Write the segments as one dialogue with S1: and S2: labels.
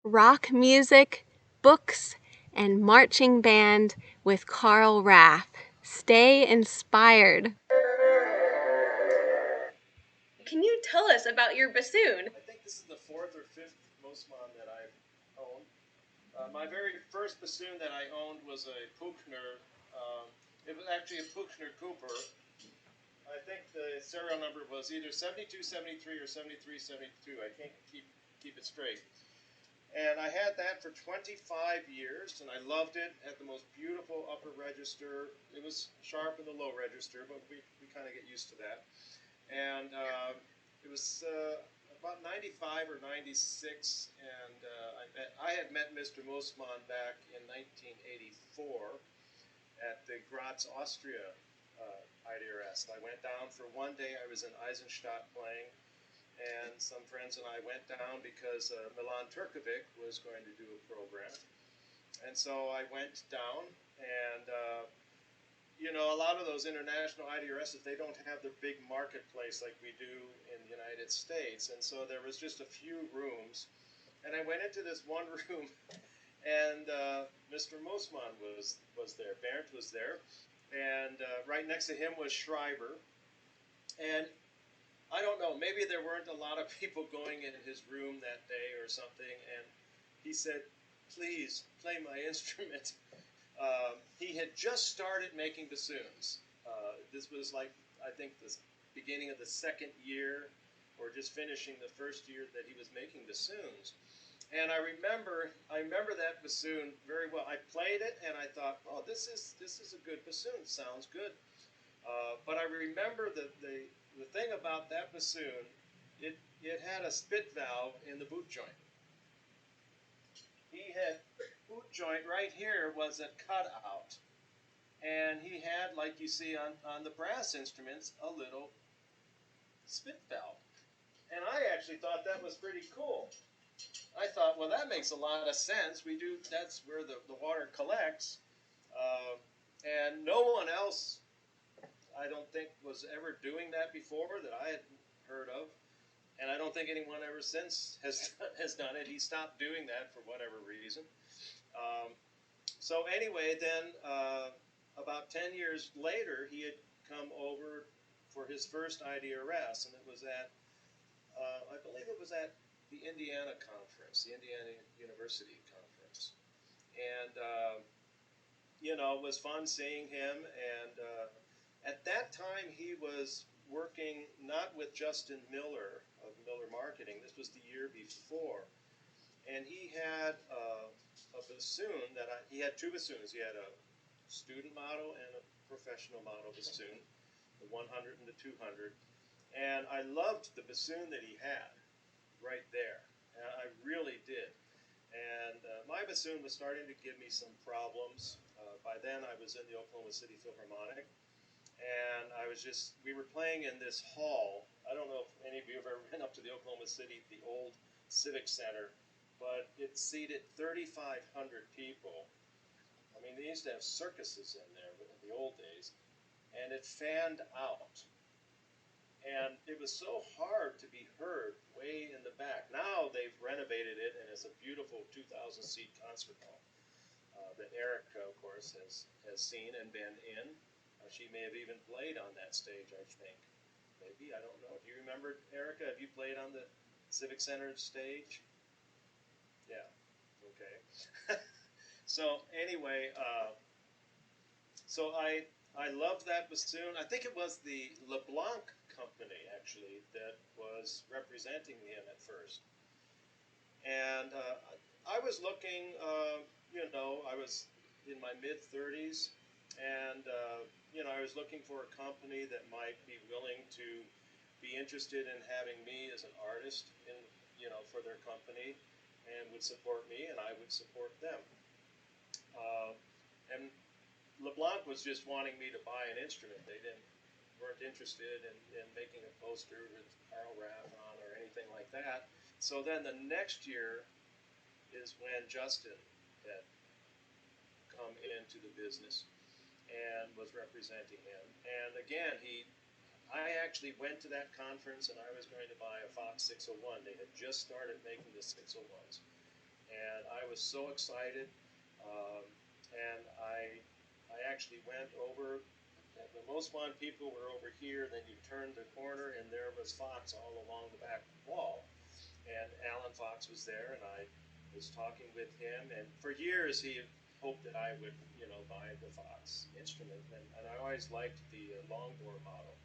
S1: Rock music, books, and marching band with Carl Rath. Stay inspired. Can you tell us about your bassoon?
S2: I think this is the fourth or fifth Mosman that I've owned. My very first bassoon that I owned was a Puchner. It was actually a Puchner Cooper. I think the serial number was either 72, 73 or 73, 72. I can't keep it straight. And I had that for 25 years, and I loved it. Had the most beautiful upper register. It was sharp in the low register, but we kind of get used to that. And it was about 95 or 96, and I had met Mr. Mosman back in 1984 at the Graz, Austria IDRS. I went down for one day. I was in Eisenstadt playing, and some friends and I went down because Milan Turkovic was going to do a program. And so I went down, and you know, a lot of those international IDRSs, they don't have the big marketplace like we do in the United States. And so there was just a few rooms. And I went into this one room, and Mr. Mosman was there. Bernd was there. And right next to him was Schreiber. And I don't know, maybe there weren't a lot of people going in his room that day or something. And he said, please play my instrument. He had just started making bassoons. This was like, I think, the beginning of the second year, or just finishing the first year that he was making bassoons. And I remember that bassoon very well. I played it, and I thought, oh, this is a good bassoon. Sounds good. But I remember the thing about that bassoon, it had a spit valve in the boot joint. He had boot joint right here was a cutout, and he had, like you see on the brass instruments, a little spit valve. And I actually thought that was pretty cool. I thought, well, that makes a lot of sense. That's where the water collects. And no one else, I don't think, was ever doing that before that I had heard of. And I don't think anyone ever since has done it. He stopped doing that for whatever reason. So anyway, then about 10 years later, he had come over for his first IDRS, and it was at, I believe it was at the Indiana conference, the Indiana University conference. And, you know, it was fun seeing him. And at that time, he was working not with Justin Miller of Miller Marketing. This was the year before. And he had a bassoon he had two bassoons. He had a student model and a professional model bassoon, the 100 and the 200. And I loved the bassoon that he had right there. I really did. And my bassoon was starting to give me some problems. By then, I was in the Oklahoma City Philharmonic, and we were playing in this hall. I don't know if any of you have ever been up to the Oklahoma City, the old Civic Center, but it seated 3,500 people. I mean, they used to have circuses in there in the old days, and it fanned out. And it was so hard to be heard way in the back. Now they've renovated it, and it's a beautiful 2,000-seat concert hall that Erica, of course, has seen and been in. She may have even played on that stage, I think. Maybe, I don't know. Do you remember, Erica? Have you played on the Civic Center stage? Yeah. Okay. So anyway, so I loved that bassoon. I think it was the LeBlanc company, actually, that was representing him at first. And I was looking, you know, I was in my mid-30s, and, you know, I was looking for a company that might be willing to be interested in having me as an artist in, you know, for their company, and would support me, and I would support them. And LeBlanc was just wanting me to buy an instrument. They weren't interested in making a poster with Carl Rath on or anything like that. So then the next year is when Justin had come into the business and was representing him. And again, I actually went to that conference, and I was going to buy a Fox 601. They had just started making the 601s. was so excited, um, and I actually went over. The Mosman people were over here. Then you turned the corner, and there was Fox all along the back wall. And Alan Fox was there, and I was talking with him. And for years, he hoped that I would, buy the Fox instrument. And I always liked the long bore model.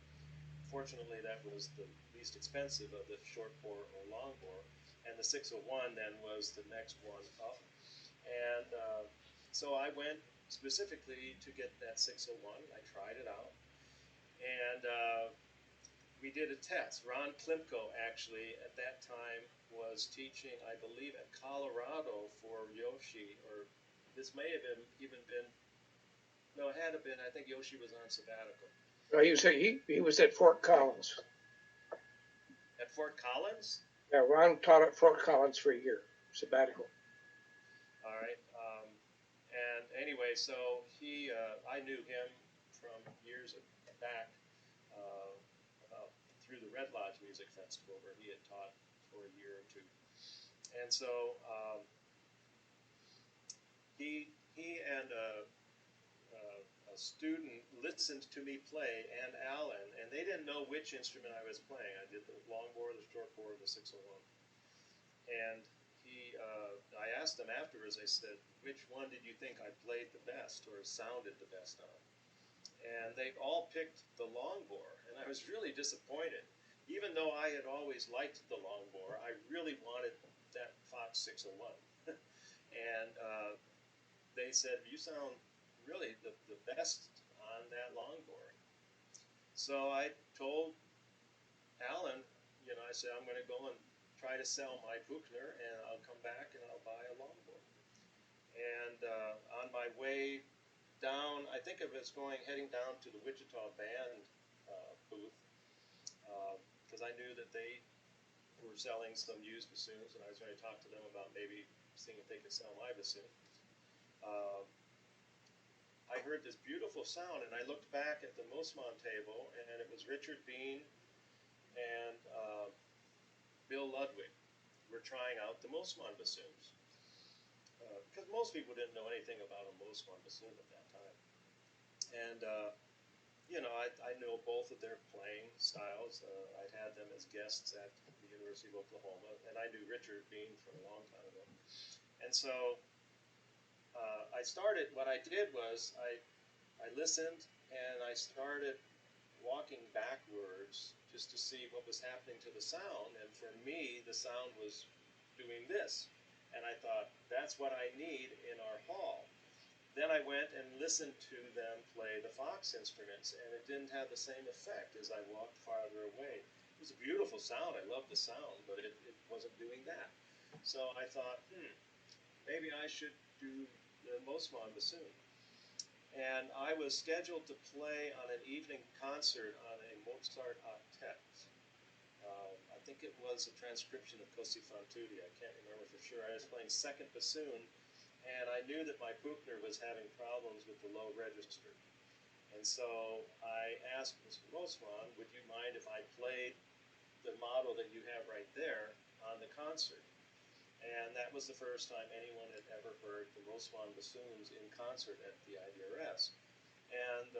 S2: Fortunately, that was the least expensive of the short bore or long bore. And the 601 then was the next one up. And so I went specifically to get that 601. I tried it out. And we did a test. Ron Klimko actually at that time was teaching, I believe, at Colorado for Yoshi, or this may have even been, no, it had to been, I think Yoshi was on sabbatical.
S3: No, he was at Fort Collins.
S2: At Fort Collins?
S3: Yeah, Ron taught at Fort Collins for a year, sabbatical.
S2: All right. And anyway, so I knew him from years back, through the Red Lodge Music Festival where he had taught for a year or two. And so he and a student listened to me play, and Alan, and they didn't know which instrument I was playing. I did the long bore, the short bore, the 601. And I asked them afterwards, I said, which one did you think I played the best or sounded the best on? And they all picked the long bore, and I was really disappointed. Even though I had always liked the long bore, I really wanted that Fox 601. And they said, you sound really the best on that long bore. So I told Alan, I said, I'm going to go and try to sell my Buchner, and I'll come back and I'll buy a long bore. And on my way down, I think it was heading down to the Wichita Band booth, because I knew that they were selling some used bassoons, and I was going to talk to them about maybe seeing if they could sell my bassoon. I heard this beautiful sound, and I looked back at the Mosman table, and it was Richard Bean and Bill Ludwig were trying out the Mosman bassoons. Because most people didn't know anything about a Mosman bassoon at that time. And, I know both of their playing styles. I'd had them as guests at the University of Oklahoma, and I knew Richard Bean from a long time ago. And so what I did was I listened, and I started walking backwards just to see what was happening to the sound. And for me, the sound was doing this. And I thought, that's what I need in our hall. Then I went and listened to them play the Fox instruments, and it didn't have the same effect as I walked farther away. It was a beautiful sound. I loved the sound, but it wasn't doing that. So I thought, maybe I should do the Mosman bassoon. And I was scheduled to play on an evening concert on a Mozart octet. I think it was a transcription of Così fan tutti. I can't remember for sure. I was playing second bassoon, and I knew that my Buchner was having problems with the low register. And so I asked Mr. Mosman, would you mind if I played the model that you have right there on the concert? And that was the first time anyone had ever heard the Mosman bassoons in concert at the IDRS. And,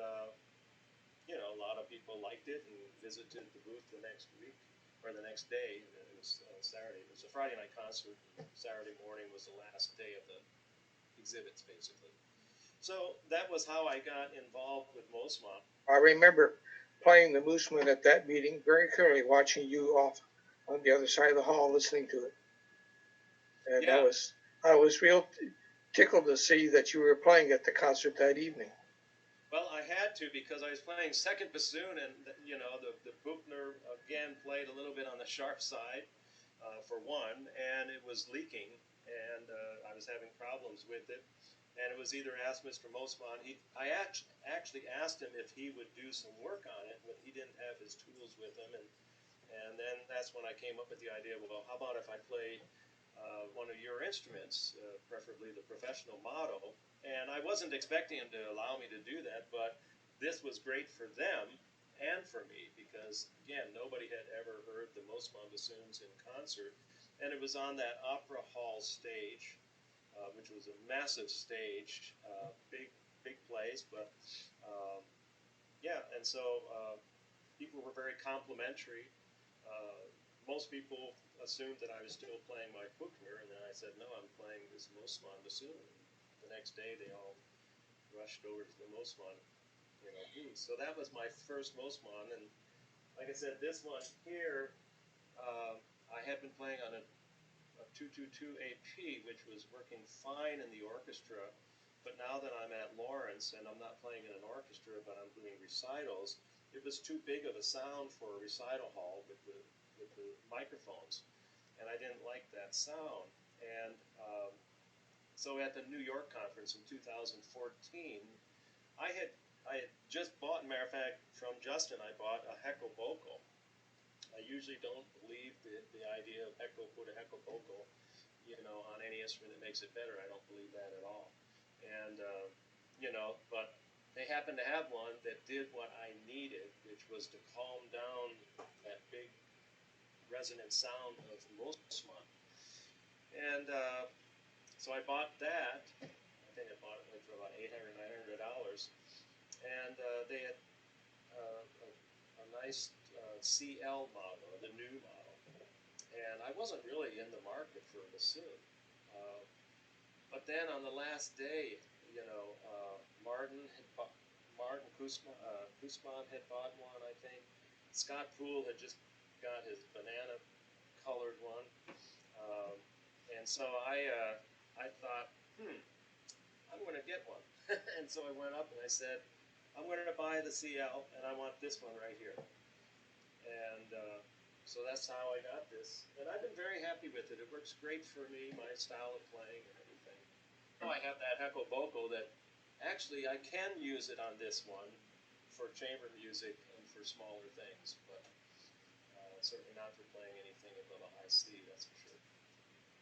S2: a lot of people liked it and visited the booth the next week, or the next day. It was Saturday. It was a Friday night concert. Saturday morning was the last day of the exhibits, basically. So that was how I got involved with Mosman.
S3: I remember playing the Mooseman at that meeting very clearly, watching you off on the other side of the hall listening to it. And
S2: Yeah.
S3: I was real tickled to see that you were playing at the concert that evening.
S2: Well, I had to, because I was playing second bassoon, and the Buchner again played a little bit on the sharp side, for one, and it was leaking, and I was having problems with it. And it was either ask Mr. Mosman. I actually asked him if he would do some work on it, but he didn't have his tools with him, and then that's when I came up with the idea. Well, how about if I play one of your instruments, preferably the professional model? And I wasn't expecting him to allow me to do that, but this was great for them and for me, because again, nobody had ever heard the Mosman bassoons in concert, and it was on that opera hall stage. which was a massive stage, big place, but yeah, and so people were very complimentary. Most people assumed that I was still playing my Puchner, and then I said, no, I'm playing this Mosman bassoon. The next day, they all rushed over to the Mosman, booth. So that was my first Mosman, and like I said, this one here, I had been playing on a 222 AP, which was working fine in the orchestra. But now that I'm at Lawrence and I'm not playing in an orchestra, but I'm doing recitals, it was too big of a sound for a recital hall with the microphones, and I didn't like that sound. And so at the New York conference in 2014, I had just bought, matter of fact, from Justin, I bought a Heckle Vocal. I usually don't believe the idea of put a Heckle Vocal, on any instrument that makes it better. I don't believe that at all. And, but they happened to have one that did what I needed, which was to calm down that big resonant sound of Mosman. And so I bought that. I think I bought it for about $800, $900. And they had a nice CL model, the new model. And I wasn't really in the market for a bassoon. But then on the last day, Martin Kusman had bought one, I think. Scott Poole had just got his banana-colored one. And so I thought, I'm going to get one. And so I went up and I said, I'm going to buy the CL, and I want this one right here. And so that's how I got this. And I've been very happy with it. It works great for me, my style of playing and everything. Now I have that Heckle Vocal that actually I can use it on this one for chamber music and for smaller things, but certainly not for playing anything above a high C, that's for sure.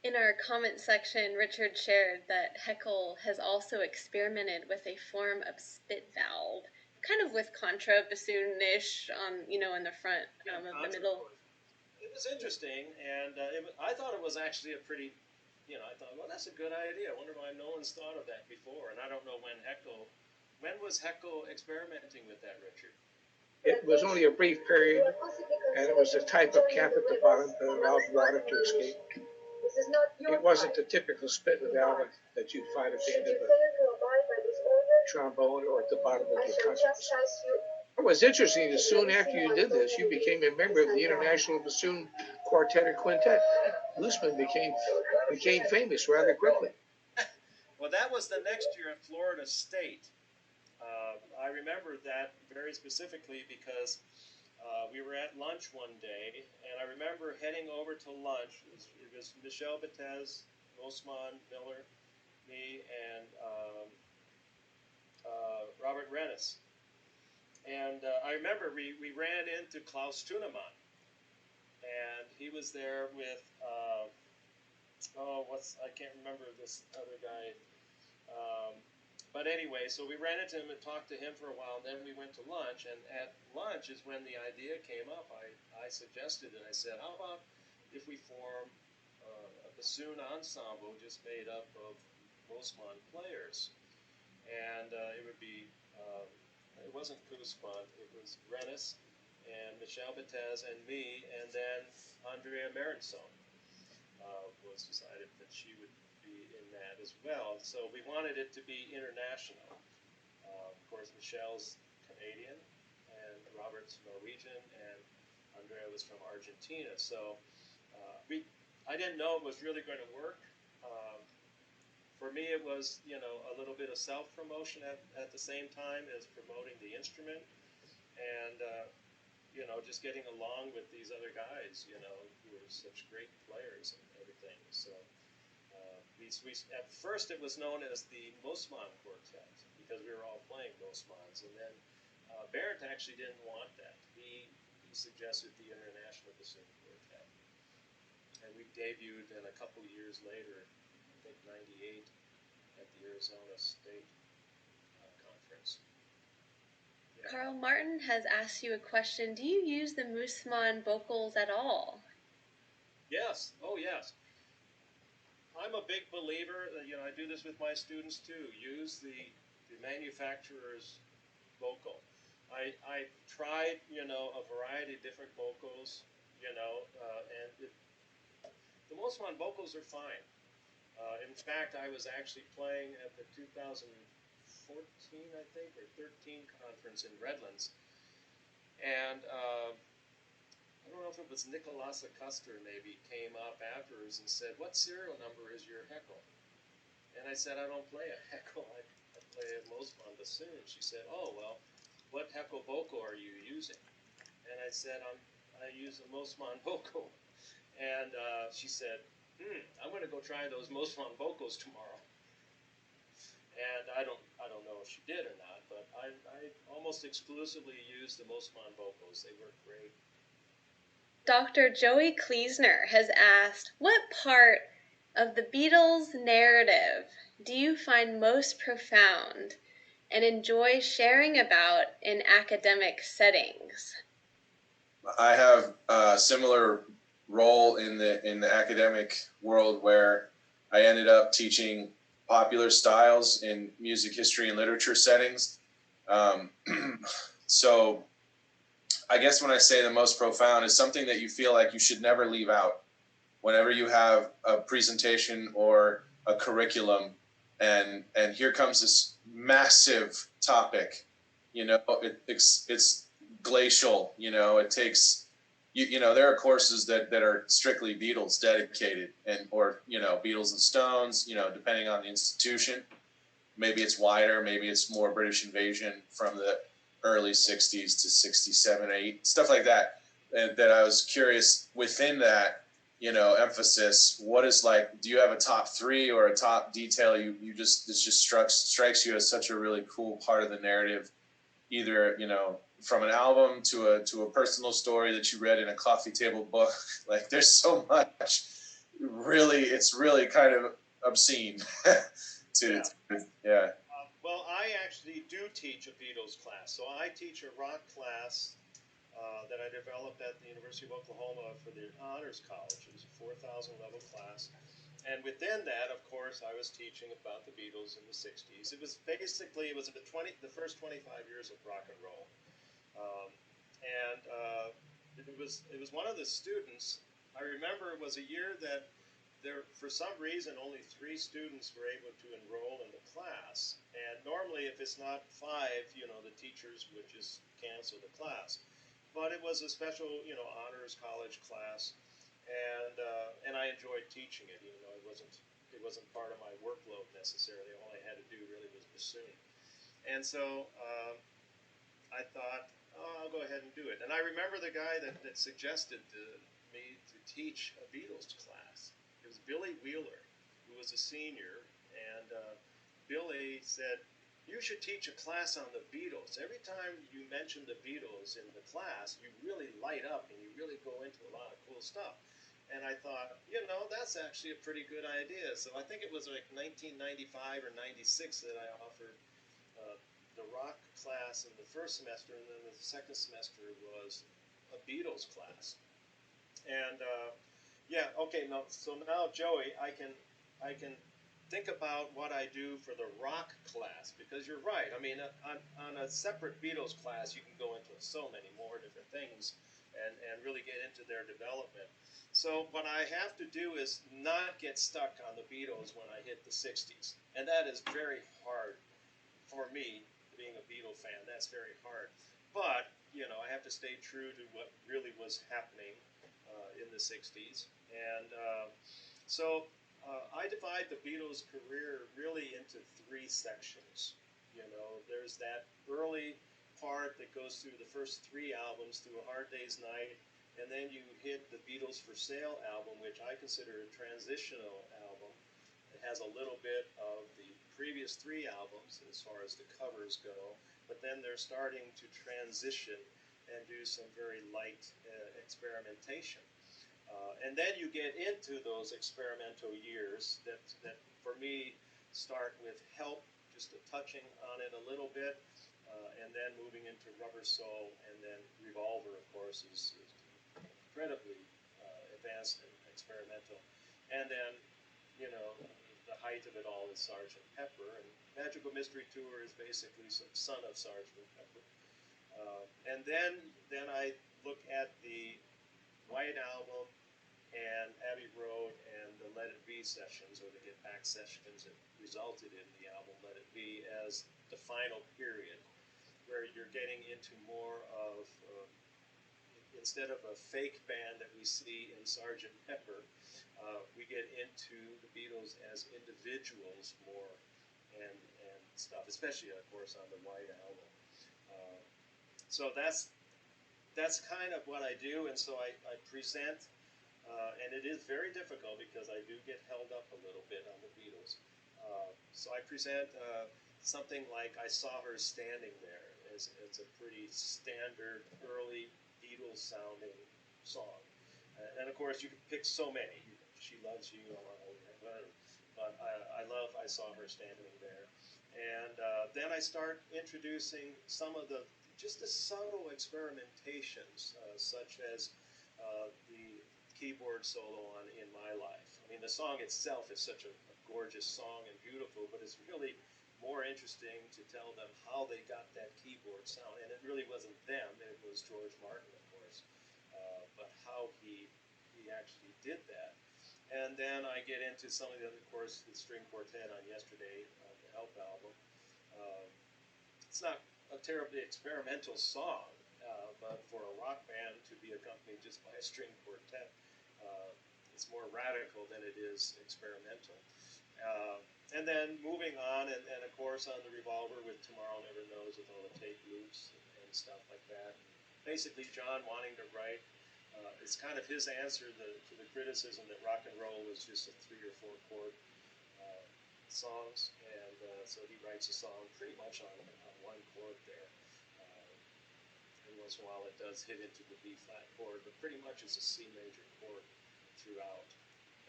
S1: In our comment section, Richard shared that Heckle has also experimented with a form of spit valve, kind of with contra bassoon-ish on, in the front of the middle.
S2: It was interesting, and I thought it was actually a pretty, I thought, well, that's a good idea. I wonder why no one's thought of that before. And I don't know when was Heckle experimenting with that, Richard?
S3: It was only a brief period, and it was a type of cap at the bottom that allowed water to escape. It wasn't the typical spit valve that you'd find at the end of a trombone or at the bottom of your contrabass. What was interesting is soon after you did this, you became a member of the International Bassoon Quartet or Quintet. Loosman became famous rather quickly.
S2: Well, that was the next year at Florida State. I remember that very specifically because we were at lunch one day, and I remember heading over to lunch. It was Michel Betez, Mosman, Miller, me, and Robert Rennes. And I remember we ran into Klaus Tunemann, and he was there with, I can't remember this other guy. But anyway, so we ran into him and talked to him for a while, and then we went to lunch, and at lunch is when the idea came up. I suggested it. I said, how about if we form a bassoon ensemble just made up of Mosman players? And it would be, it wasn't Kusman, it was Rennes and Michel Betez and me, and then Andrea Merenson was decided that she would be in that as well. So we wanted it to be international. Of course, Michelle's Canadian, and Robert's Norwegian, and Andrea was from Argentina. So I didn't know it was really going to work. For me, it was, a little bit of self-promotion at the same time as promoting the instrument, and just getting along with these other guys, who were such great players and everything. So at first it was known as the Mosman Quartet because we were all playing Mosmans, and then Barrett actually didn't want that. He suggested the International Bassoon Quartet, and we debuted then a couple years later, I think '98, at the Arizona State Conference. Yeah.
S1: Carl Martin has asked you a question. Do you use the Mosman vocals at all?
S2: Yes. Oh, yes. I'm a big believer that, I do this with my students too. Use the manufacturer's vocal. I tried, a variety of different vocals, and the Mosman vocals are fine. In fact, I was actually playing at the 2014, I think, or 13 conference in Redlands, and I don't know if it was Nicolasa Custer maybe came up afterwards and said, "What serial number is your Heckle?" And I said, "I don't play a Heckle. I play a Mosman bassoon." She said, "Oh, well, what Heckle vocal are you using?" And I said, I use a Mosman vocal. And she said, I'm going to go try those Mosman vocals tomorrow. And I don't know if she did or not, but I almost exclusively use the Mosman vocals. They work great.
S1: Dr. Joey Kleesner has asked, what part of the Beatles narrative do you find most profound and enjoy sharing about in academic settings?
S4: I have a similar role in the academic world where I ended up teaching popular styles in music history and literature settings. So I guess when I say the most profound is something that you feel like you should never leave out whenever you have a presentation or a curriculum, and here comes this massive topic, it's glacial, it takes, there are courses that are strictly Beatles dedicated, or Beatles and Stones, depending on the institution. Maybe it's wider, maybe it's more British invasion from the early 60s to 67, 8, stuff like that. And that I was curious within that, emphasis, what is like, do you have a top 3 or a top detail this just strikes you as such a really cool part of the narrative, either, from an album to a personal story that you read in a coffee table book. Like, there's so much, really, it's really kind of obscene. Yeah.
S2: Well, I actually do teach a Beatles class. So I teach a rock class that I developed at the University of Oklahoma for the Honors College. It was a 4,000 level class. And within that, of course, I was teaching about the Beatles in the 60s. It was the first 25 years of rock and roll. It was one of the students, I remember it was a year that for some reason, only 3 students were able to enroll in the class. And normally, if it's not 5, the teachers would just cancel the class. But it was a special, honors college class, and I enjoyed teaching it. Even though it wasn't part of my workload necessarily. All I had to do really was bassoon. And so I thought, oh, I'll go ahead and do it. And I remember the guy that suggested to me to teach a Beatles class. It was Billy Wheeler, who was a senior, and Billy said, "You should teach a class on the Beatles. Every time you mention the Beatles in the class, you really light up and you really go into a lot of cool stuff." And I thought, that's actually a pretty good idea. So I think it was like 1995 or 96 that I offered the rock class in the first semester, and then the second semester was a Beatles class. And so now, Joey, I can think about what I do for the rock class, because you're right. I mean, on a separate Beatles class, you can go into so many more different things and really get into their development. So what I have to do is not get stuck on the Beatles when I hit the 60s. And that is very hard for me, being a Beatle fan. That's very hard. But, I have to stay true to what really was happening in the 60s. And I divide the Beatles' career really into 3 sections. There's that early part that goes through the first 3 albums, through A Hard Day's Night, and then you hit the Beatles for Sale album, which I consider a transitional album. It has a little bit of the previous 3 albums as far as the covers go, but then they're starting to transition and do some very light experimentation. And then you get into those experimental years that for me start with Help, just touching on it a little bit, and then moving into Rubber Soul, and then Revolver, of course, is incredibly advanced and experimental. And then you know, the height of it all is Sergeant Pepper, and Magical Mystery Tour is basically some son of Sergeant Pepper. And then I look at the White Album and Abbey Road and the Let It Be sessions, or the Get Back sessions that resulted in the album Let It Be, as the final period, where you're getting into more of, instead of a fake band that we see in Sergeant Pepper, we get into the Beatles as individuals more, and stuff, especially, of course, on the White Album. So that's kind of what I do, and so I present, and it is very difficult because I do get held up a little bit on the Beatles. So I present something like I Saw Her Standing There. It's a pretty standard early Beatles sounding song. And of course, you can pick so many. She Loves You, but I love I Saw Her Standing There. And then I start introducing some of just the subtle experimentations, such as the keyboard solo on In My Life. I mean, the song itself is such a gorgeous song and beautiful, but it's really more interesting to tell them how they got that keyboard sound. And it really wasn't them, it was George Martin, of course, but how he actually did that. And then I get into some of the other, of course, the string quartet on Yesterday on the Help album. It's not a terribly experimental song, but for a rock band to be accompanied just by a string quartet, it's more radical than it is experimental. And then moving on, and of course on the Revolver with Tomorrow Never Knows, with all the tape loops and stuff like that. Basically, John wanting to write, it's kind of his answer to the criticism that rock and roll was just a 3 or 4 chord songs, and so he writes a song pretty much on one chord there. Every once in a while it does hit into the B flat chord, but pretty much it's a C major chord throughout.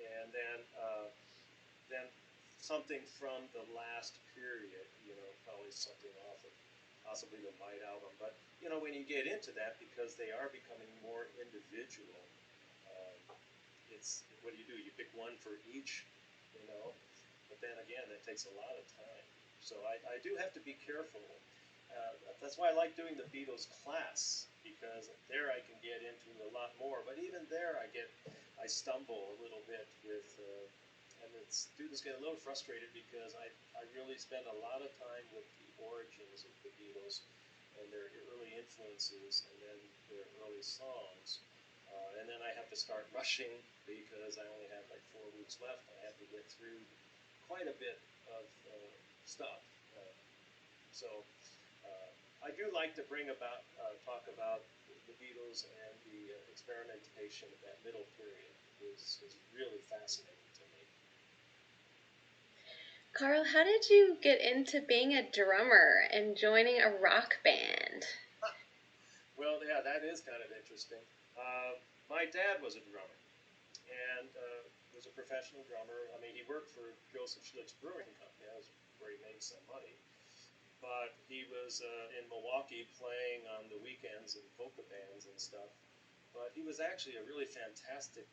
S2: And then something from the last period, probably something off of possibly the White Album. But when you get into that, because they are becoming more individual, it's what do? You pick one for each, but then again, it takes a lot of time. So I do have to be careful. That's why I like doing the Beatles class, because there I can get into a lot more. But even there, I stumble a little bit with, and students get a little frustrated because I really spend a lot of time with the origins of the Beatles and their early influences, and then their early songs. And then I have to start rushing because I only have like 4 weeks left. I have to get through quite a bit of stuff. So I do like to talk about the Beatles, and the experimentation of that middle period is really fascinating to me.
S1: Carl, how did you get into being a drummer and joining a rock band?
S2: Well, yeah, that is kind of interesting. My dad was a drummer, and was a professional drummer. I mean, he worked for Joseph Schlick's Brewing Company. That was where he made some money. But he was in Milwaukee playing on the weekends in polka bands and stuff. But he was actually a really fantastic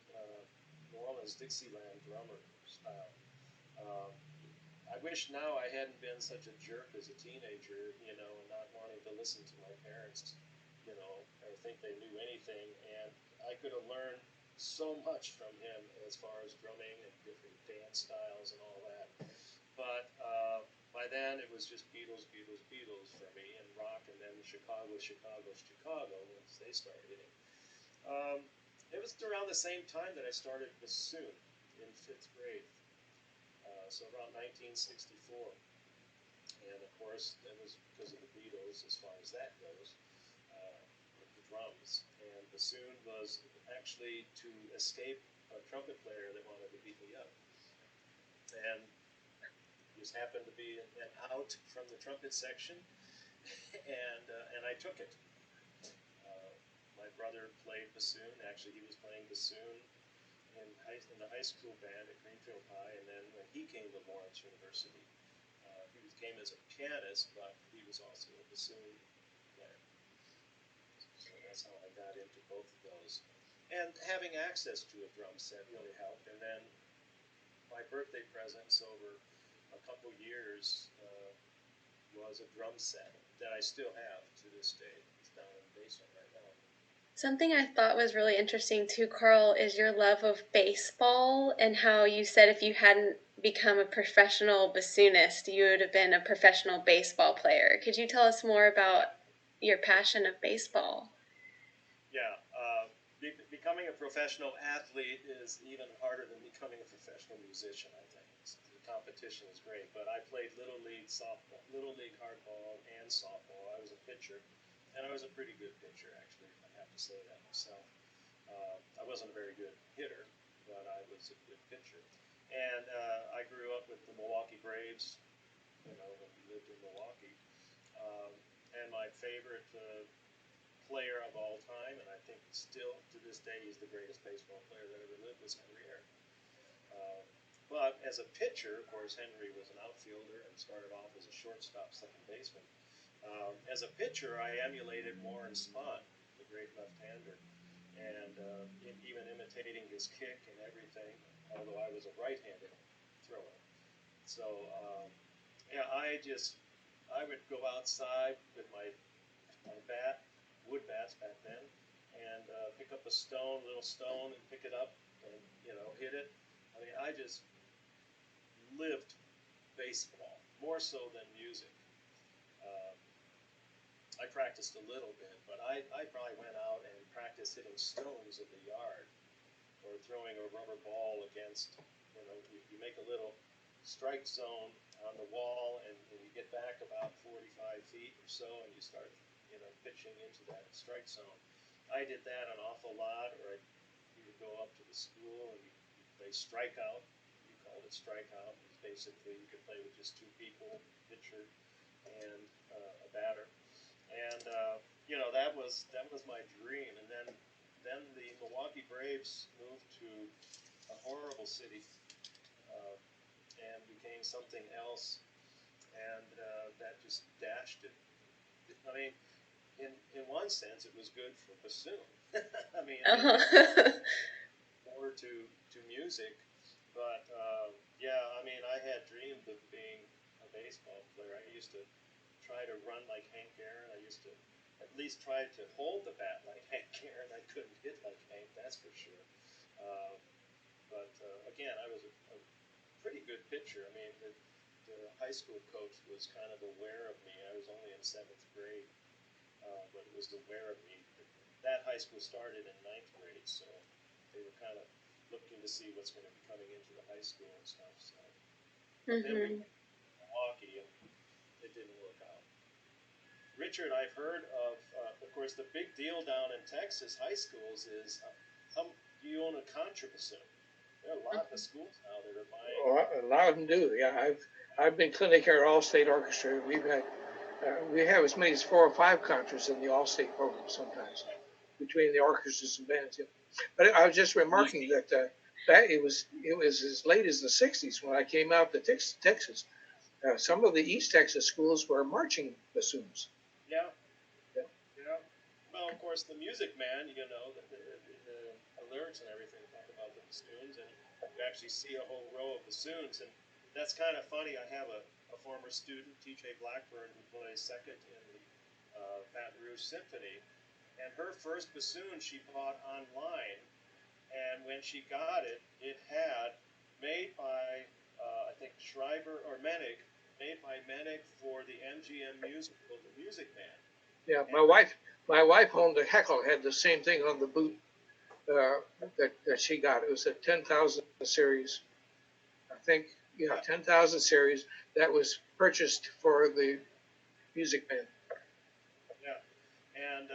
S2: New Orleans Dixieland drummer style. I wish now I hadn't been such a jerk as a teenager, and not wanting to listen to my parents, or think they knew anything. And I could have learned so much from him as far as drumming and different dance styles and all that. But by then it was just Beatles for me, and rock, and then Chicago once they started hitting. It was around the same time that I started Bassoon in 5th grade. So around 1964. And of course, that was because of the Beatles as far as that goes, with the drums. And bassoon was actually to escape a trumpet player that wanted to beat me up. And just happened to be an out from the trumpet section, and I took it. My brother played bassoon. Actually, he was playing bassoon in the high school band at Greenfield High, and then when he came to Lawrence University, he came as a pianist, but he was also a bassoon player. So that's how I got into both of those. And having access to a drum set really helped. And then my birthday presents over a couple years was a drum set that I still have to this day. It's down in the basement right now.
S1: Something I thought was really interesting too, Carl, is your love of baseball and how you said if you hadn't become a professional bassoonist, you would have been a professional baseball player. Could you tell us more about your passion of baseball?
S2: Yeah, becoming a professional athlete is even harder than becoming a professional musician, I think. The competition is great, but I played little league softball, little league hardball, and softball. I was a pitcher, and I was a pretty good pitcher, actually. I have to say that myself. I wasn't a very good hitter, but I was a good pitcher. And I grew up with the Milwaukee Braves, you know, when we lived in Milwaukee. Um, and my favorite player of all time, and I think still to this day he's the greatest baseball player that ever lived, was Henry Aaron. But as a pitcher, of course, Henry was an outfielder and started off as a shortstop, second baseman. As a pitcher, I emulated Warren Spahn, the great left-hander, and even imitating his kick and everything, although I was a right-handed thrower. So, yeah, I would go outside with my bat, wood bats back then, and pick up a little stone, and pick it up and, you know, hit it. I mean, I just lived baseball more so than music. Um, I practiced a little bit, but I probably went out and practiced hitting stones in the yard or throwing a rubber ball against, you know, you make a little strike zone on the wall, and you get back about 45 feet or so, and you start, you know, pitching into that strike zone. I did that an awful lot, or you would go up to the school and you play strikeout. You called it strikeout. It's basically you could play with just two people, pitcher and a batter. And you know, that was my dream. And then the Milwaukee Braves moved to a horrible city and became something else, and that just dashed it. I mean, in one sense, it was good for bassoon. I mean, more to music, but yeah, I mean, I had dreamed of being a baseball player. I used to try to run like Hank Aaron. I used to at least try to hold the bat like Hank Aaron. I couldn't hit like Hank, that's for sure. Uh, but again, I was a pretty good pitcher. I mean, the high school coach was kind of aware of me. I was only in seventh grade, but it was aware of me. That high school started in ninth grade, so they were kind of looking to see what's going to be coming into the high school and stuff. So then we went to Milwaukee, and it didn't work out. Richard, I've heard of course, the big deal down in Texas high schools is you own a contrabassoon. There are a lot of schools now that are buying.
S3: Well, a lot of them do. Yeah, I've been clinic here at All-State Orchestra. We have as many as 4 or 5 contras in the All-State program sometimes between the orchestras and bands. Yeah. But I was just remarking that it was as late as the '60s when I came out to Texas. Some of the East Texas schools were marching bassoons.
S2: Yeah. Yeah. Yeah. Well, of course, the Music Man, you know, the lyrics and everything talk about the bassoons, and you actually see a whole row of bassoons, and that's kind of funny. I have a former student, T.J. Blackburn, who plays second in the Baton Rouge Symphony, and her first bassoon she bought online, and when she got it, it had made by I think Schreiber or Menig, made by Menig for the MGM musical, The Music Man.
S3: Yeah, my wife owned a Heckle, had the same thing on the boot that she got. It was a 10,000 series, I think. Yeah, 10,000 series that was purchased for the Music Man.
S2: Yeah, and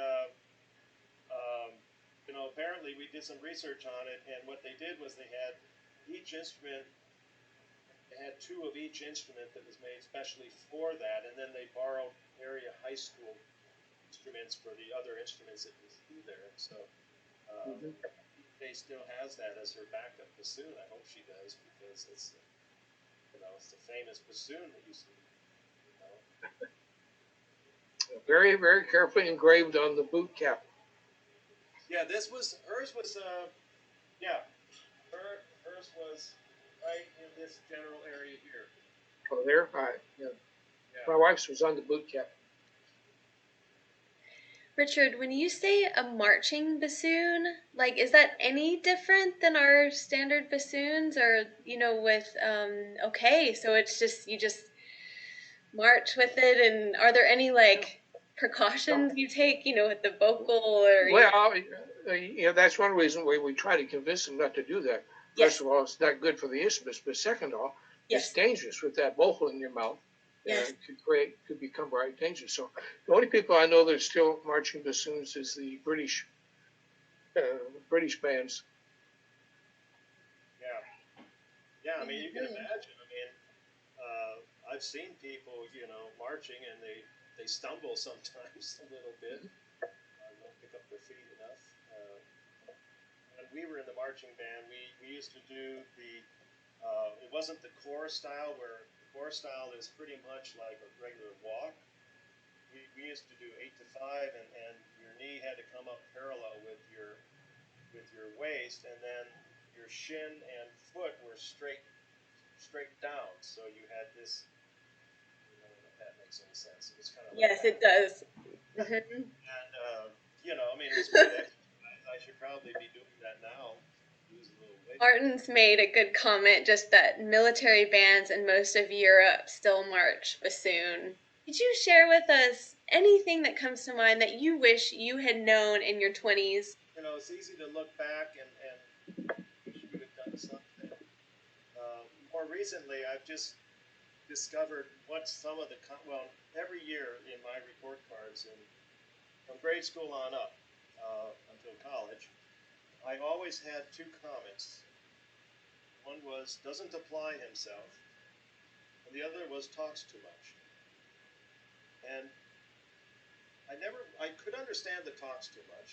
S2: you know, apparently we did some research on it, and what they did was they had each instrument. They had 2 of each instrument that was made specially for that, and then they borrowed area high school instruments for the other instruments that was in there. So they still has that as her backup bassoon. I hope she does, because it's, you know, it's the famous bassoon that you see. You know.
S3: Very, very carefully engraved on the boot cap.
S2: Yeah, hers was yeah, hers was right in this general area here.
S3: Oh, there? All right. Yeah.
S2: Yeah.
S3: My wife's was on the boot camp.
S1: Richard, when you say a marching bassoon, like, is that any different than our standard bassoons, or with okay, so it's just you just march with it, and are there any like precautions you take, with the vocal or
S3: Well, that's one reason why we try to convince them not to do that. First
S1: Yes,
S3: of all, it's not good for the instruments, but second of all, it's
S1: yes,
S3: dangerous with that vocal in your mouth.
S1: yes.
S3: Could become very dangerous. So the only people I know that are still marching bassoons is the British bands.
S2: Yeah. Yeah. I mean, you can imagine. I mean, I've seen people, marching and they stumble sometimes a little bit. Don't pick up their feet enough. When we were in the marching band, we used to do it wasn't the corps style, where the corps style is pretty much like a regular walk. We used to do 8 to 5, and your knee had to come up parallel with your waist, and then your shin and foot were straight down. So you had this. I don't know if that makes any sense. It was kind of like
S1: Yes,
S2: that.
S1: it does.
S2: And I mean, it was good exercise. I should probably be doing that now. Lose a little weight.
S1: Martin's made a good comment, just that military bands in most of Europe still march bassoon. Could you share with us anything that comes to mind that you wish you had known in your 20s?
S2: It's easy to look back and wish you had done something. More recently, I've just discovered what some of the every year in my report cards, and from grade school on up until college, I always had 2 comments. One was doesn't apply himself, and the other was talks too much. And I could understand the talks too much.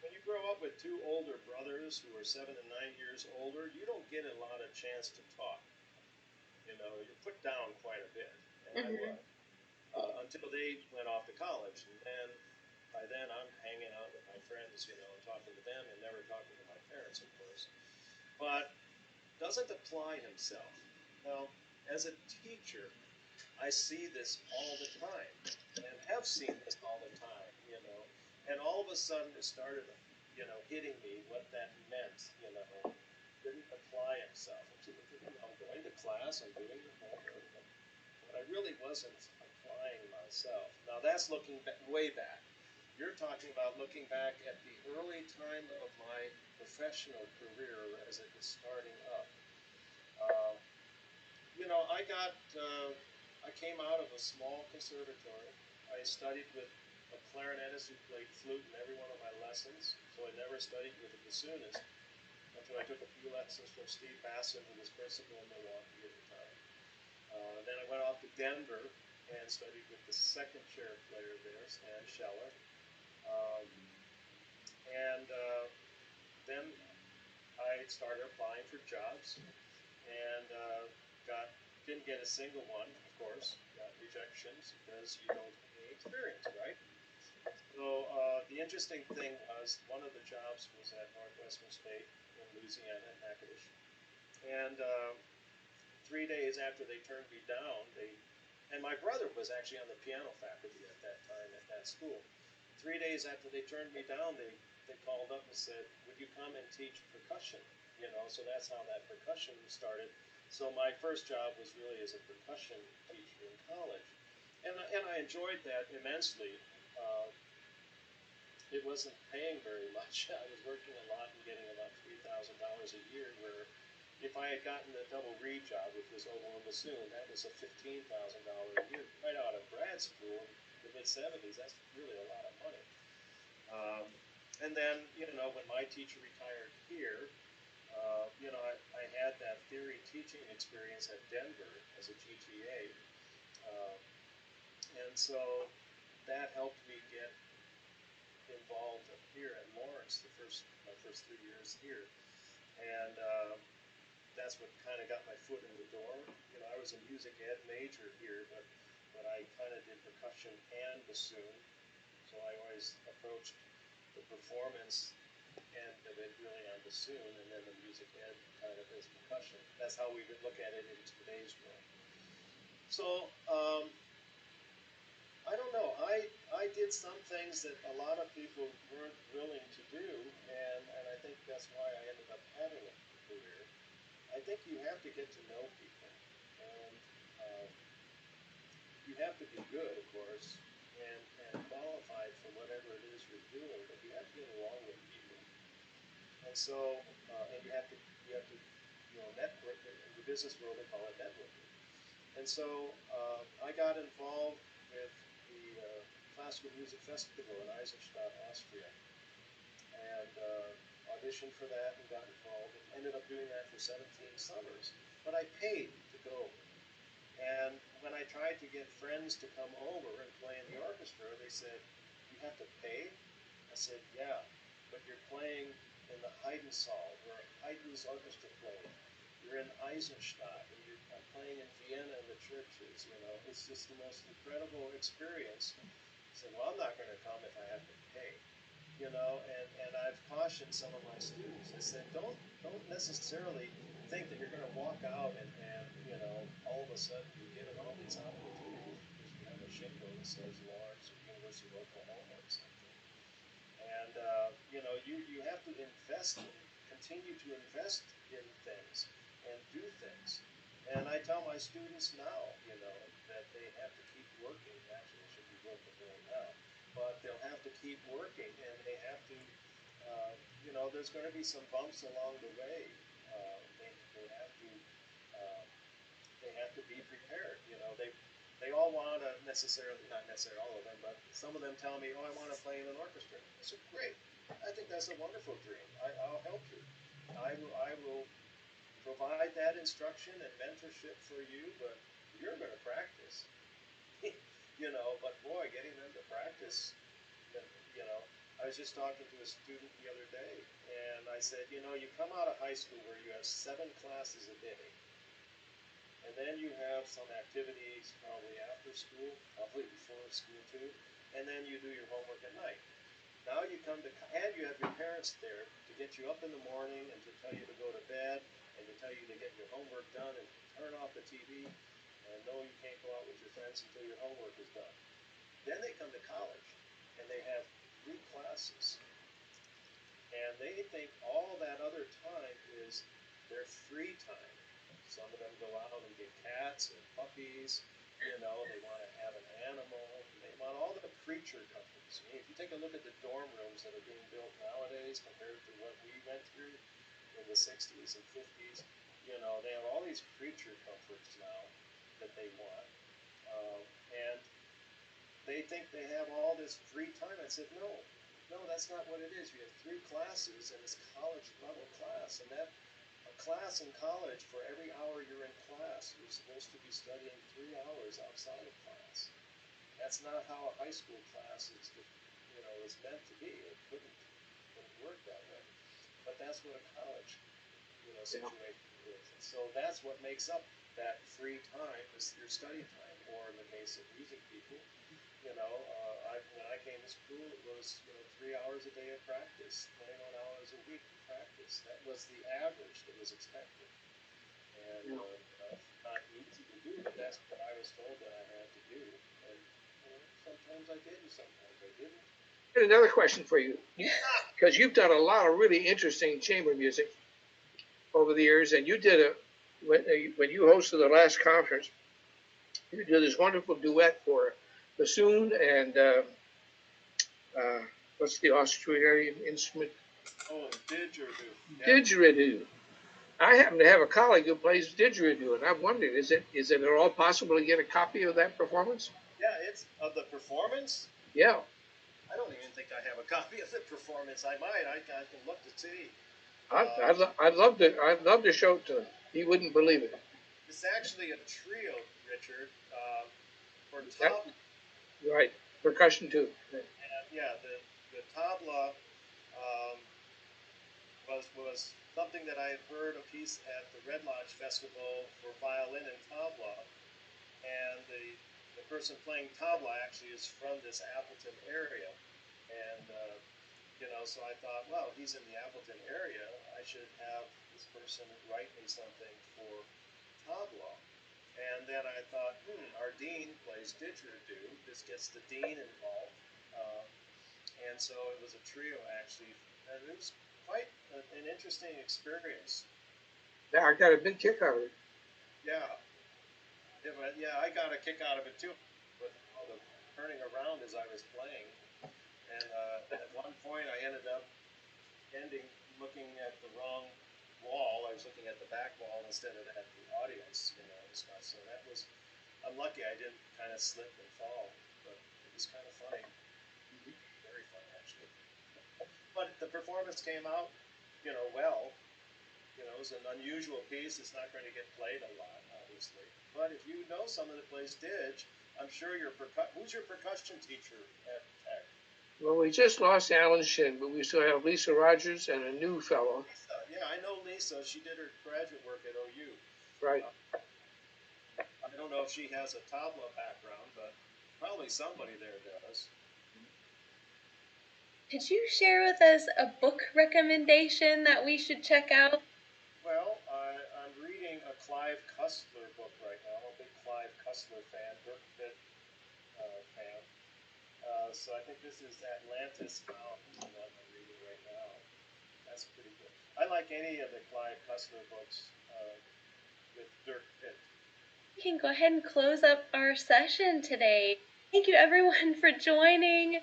S2: When you grow up with 2 older brothers who are 7 and 9 years older, you don't get a lot of chance to talk. You're put down quite a bit, and I was until they went off to college, and then by then I'm hanging out with my friends, and talking to them, and never talking to my parents, of course. But doesn't apply himself. Now, as a teacher, I see this all the time, and have seen this all the time, and all of a sudden it started, hitting me what that meant, didn't apply himself. I'm going to class, I'm doing the homework, but I really wasn't applying myself. Now that's looking way back. You're talking about looking back at the early time of my professional career as it was starting up. Uh, I came out of a small conservatory. I studied with a clarinetist who played flute in every one of my lessons, so I never studied with a bassoonist until I took a few lessons from Steve Bassoon, who was principal in Milwaukee at the time. Then I went off to Denver and studied with the second chair player there, Stan Scheller. Um, and then I started applying for jobs, and didn't get a single one, of course. Got rejections because you don't have any experience, right? So the interesting thing was one of the jobs was at Northwestern State in Louisiana, in Natchitoches. And 3 days after they turned me down, and my brother was actually on the piano faculty at that time at that school. 3 days after they turned me down, they called up and said, "Would you come and teach percussion?" So that's how that percussion started. So my first job was really as a percussion teacher in college, and I enjoyed that immensely. Uh, it wasn't paying very much. I was working a lot and getting about $3,000 a year, where if I had gotten the double reed job, which was Oboe and bassoon, that was a $15,000 a year right out of grad school in the mid-70s. That's really a lot of money. And then, when my teacher retired here, I had that theory teaching experience at Denver as a GTA. And so that helped me get involved up here at Lawrence my first 3 years here. And that's what kind of got my foot in the door. I was a music ed major here, but I kind of did percussion and bassoon. So I always approached the performance end of it really on bassoon, and then the music ed kind of as percussion. That's how we would look at it in today's world. So I don't know. I did some things that a lot of people weren't willing to do, and I think that's why I ended up having a career. I think you have to get to know people, and you have to be good, of course, and qualified for whatever it is you're doing, but you have to get along with people. And so, and you know, network. In the business world, they call it networking. And so, I got involved with the Classical Music Festival in Eisenstadt, Austria, and auditioned for that and got involved and ended up doing that for 17 summers. But I paid to go. And when I tried to get friends to come over and play in the orchestra, they said, "You have to pay?" I said, "Yeah, but you're playing in the Heidensaal, where Haydn's orchestra played. You're in Eisenstadt, and I'm playing in Vienna in the churches. You know, it's just the most incredible experience." I said, "Well, I'm not going to come if I have to pay." You know, and I've cautioned some of my students. I said, don't necessarily think that you're going to walk out and you know, all of a sudden you get all these opportunities because you have a shingle that says Lawrence or University of Oklahoma or something. And you know, you have to continue to invest in things and do things. And I tell my students now, you know, that they have to keep working. Actually, they should be working right now, but they'll have to keep working, and they have to, you know, there's going to be some bumps along the way. They have to, uh, they have to be prepared. You know, they all want to necessarily, not necessarily all of them, but some of them tell me, "Oh, I want to play in an orchestra." I said, "Great, I think that's a wonderful dream. I'll help you. I will provide that instruction and mentorship for you, but you're going to practice." You know, but boy, getting them to practice, you know, I was just talking to a student the other day, and I said, "You know, you come out of high school where you have 7 classes a day, and then you have some activities probably after school, probably before school too, and then you do your homework at night. Now you come to, and you have your parents there to get you up in the morning and to tell you to go to bed and to tell you to get your homework done and turn off the TV and no, you can't go out with your friends until your homework is done." Then they come to college and they have 3 classes, and they think all that other time is their free time. Some of them go out and get cats and puppies. You know, they want to have an animal. They want all the creature comforts. I mean, if you take a look at the dorm rooms that are being built nowadays compared to what we went through in the 60s and 50s, you know, they have all these creature comforts now that they want. And they think they have all this free time. I said, no, that's not what it is. You have 3 classes, and it's college level class, and that a class in college, for every hour you're in class, you're supposed to be studying 3 hours outside of class. That's not how a high school class is, you know, is meant to be. It couldn't work that way. But that's what a college, you know, situation is. And so that's what makes up that free time is your study time, or in the case of music people, you know, when I came to school, it was, you know, 3 hours a day of practice, 21 hours a week of practice. That was the average that was expected. And not easy to do, but that's what I was told that I had to do. And you know, sometimes I did, and sometimes I didn't.
S3: Another question for you, because you've done a lot of really interesting chamber music over the years, and you did when you hosted the last conference, you did this wonderful duet for bassoon and what's the Australian instrument?
S2: Oh, didgeridoo. Yeah.
S3: Didgeridoo. I happen to have a colleague who plays didgeridoo, and I've wondered, is it at all possible to get a copy of that performance?
S2: Yeah, it's of the performance.
S3: Yeah.
S2: I don't even think I have a copy of the performance. I might. I can look to see.
S3: I'd love to show it to him. He wouldn't believe it.
S2: It's actually a trio, Richard. For tabla.
S3: Right, percussion too.
S2: And yeah, the tabla was something that I had heard a piece at the Red Lodge Festival for violin and tabla, and the person playing tabla actually is from this Appleton area, and So I thought, well, he's in the Appleton area. I should have this person write me something for tabla. And then I thought, our dean plays didgeridoo. This gets the dean involved. And so it was a trio, actually. And it was quite an interesting experience.
S3: Yeah, I got a big kick out of it.
S2: Yeah. Yeah, I got a kick out of it, too, with all the turning around as I was playing. And at one point, I ended up looking at the wrong wall. I was looking at the back wall instead of at the audience, and stuff. So that was unlucky. I didn't kind of slip and fall, but it was kind of funny. Very funny, actually. But the performance came out, well. It was an unusual piece. It's not going to get played a lot, obviously. But if you know someone that plays didge, I'm sure who's your percussion teacher at Tech?
S3: Well, we just lost Alan Shin, but we still have Lisa Rogers and a new fellow.
S2: Lisa, yeah, I know Lisa. She did her graduate work at OU.
S3: Right.
S2: I don't know if she has a tabla background, but probably somebody there does.
S1: Could you share with us a book recommendation that we should check out?
S2: Well, I'm reading a Clive Cussler book right now. I'm a big Clive Cussler fan, fan. So I think this is Atlantis Fountain that I'm reading right now. That's pretty good. I like any of the Clive Cussler books with Dirk Pitt.
S1: We can go ahead and close up our session today. Thank you everyone for joining.